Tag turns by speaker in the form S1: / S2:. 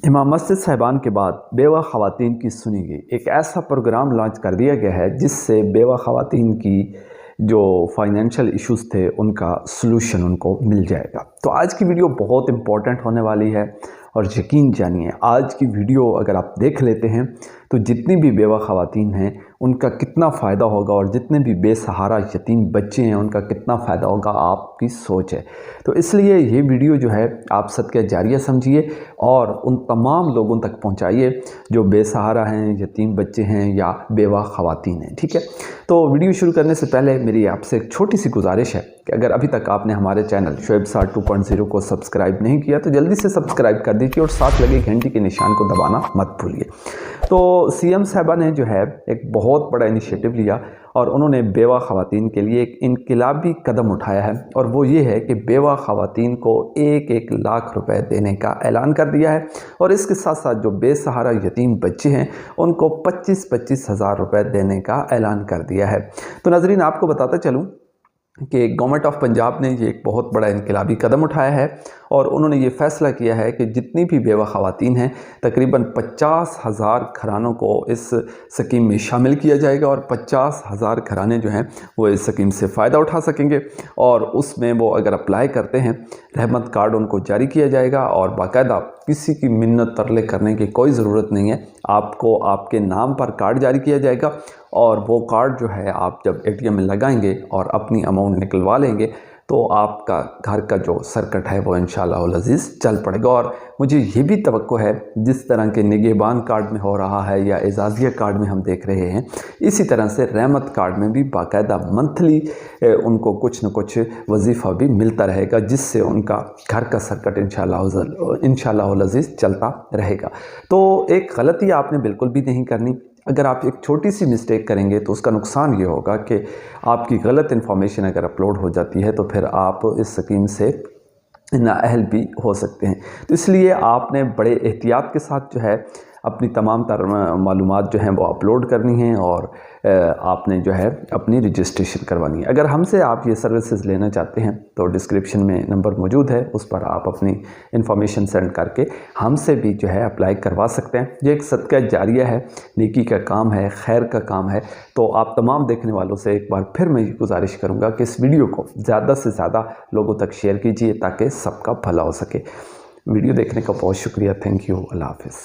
S1: इमाम मस्जिद साहिबान के बाद बेवा ख़वातीन की सुनी गई एक ऐसा प्रोग्राम लॉन्च कर दिया गया है जिससे बेवा ख़वातीन की जो फाइनेंशियल इश्यूज़ थे उनका सलूशन उनको मिल जाएगा। तो आज की वीडियो बहुत इम्पॉर्टेंट होने वाली है और यकीन जानिए आज की वीडियो अगर आप देख लेते हैं तो जितनी भी बेवा ख़वातीन हैं उनका कितना फ़ायदा होगा और जितने भी बेसहारा यतीम बच्चे हैं उनका कितना फ़ायदा होगा आपकी सोच है। तो इसलिए ये वीडियो जो है आप सदका जारिया समझिए और उन तमाम लोगों तक पहुंचाइए जो बेसहारा हैं, यतीम बच्चे हैं या बेवा ख़वातीन हैं। ठीक है, तो वीडियो शुरू करने से पहले मेरी आपसे एक छोटी सी गुजारिश है कि अगर अभी तक आपने हमारे चैनल शोएब सार 2.0 को सब्सक्राइब नहीं किया तो जल्दी से सब्सक्राइब कर दीजिए और साथ लगे घंटी के निशान को दबाना मत भूलिए। तो सीएम साहबा ने जो है एक बहुत बड़ा इनिशिएटिव लिया और उन्होंने बेवा ख़वातीन के लिए एक इनकलाबी कदम उठाया है और वो ये है कि बेवा ख़वातीन को 1-1 लाख रुपए देने का ऐलान कर दिया है और इसके साथ साथ जो बेसहारा यतीम बच्चे हैं उनको 25-25 हज़ार रुपये देने का ऐलान कर दिया है। तो नाज़रीन आपको बताता चलूँ कि गवर्नमेंट ऑफ पंजाब ने ये एक बहुत बड़ा इनकलाबी कदम उठाया है और उन्होंने ये फ़ैसला किया है कि जितनी भी बेवा ख़वातीन हैं तकरीबन 50,000 घरानों को इस स्कीम में शामिल किया जाएगा और 50,000 घराने जो हैं वो इस स्कीम से फ़ायदा उठा सकेंगे और उसमें वो अगर अप्लाई करते हैं रहमत कार्ड उनको जारी किया जाएगा और बाकायदा किसी की मिन्नत तरले करने की कोई ज़रूरत नहीं है। आपको आपके नाम पर कार्ड जारी किया जाएगा और वो कार्ड जो है आप जब एटीएम में लगाएंगे और अपनी अमाउंट निकलवा लेंगे तो आपका घर का जो सर्किट है वो इंशाअल्लाह अज़ीज़ चल पड़ेगा। और मुझे ये भी तवक्को है जिस तरह के निगहबान कार्ड में हो रहा है या एजाज़िया कार्ड में हम देख रहे हैं इसी तरह से रहमत कार्ड में भी बाकायदा मंथली उनको कुछ न कुछ वजीफ़ा भी मिलता रहेगा जिससे उनका घर का सर्किट इंशाअल्लाह अज़ीज़ चलता रहेगा। तो एक गलती आपने बिल्कुल भी नहीं करनी। अगर आप एक छोटी सी मिस्टेक करेंगे तो उसका नुकसान ये होगा कि आपकी गलत इन्फॉर्मेशन अगर अपलोड हो जाती है तो फिर आप इस स्कीम से नाअहल भी हो सकते हैं। तो इसलिए आपने बड़े एहतियात के साथ जो है अपनी तमाम मालूमात जो हैं वो अपलोड करनी है और आपने जो है अपनी रजिस्ट्रेशन करवानी है। अगर हमसे आप ये सर्विसेज लेना चाहते हैं तो डिस्क्रिप्शन में नंबर मौजूद है, उस पर आप अपनी इन्फॉर्मेशन सेंड करके हमसे भी जो है अप्लाई करवा सकते हैं। ये एक सदका जारिया है, नेकी का काम है, खैर का काम है। तो आप तमाम देखने वालों से एक बार फिर मैं ये गुजारिश करूँगा कि इस वीडियो को ज़्यादा से ज़्यादा लोगों तक शेयर कीजिए ताकि सबका भला हो सके। वीडियो देखने का बहुत शुक्रिया। Thank you. अल्लाह हाफ़िज़।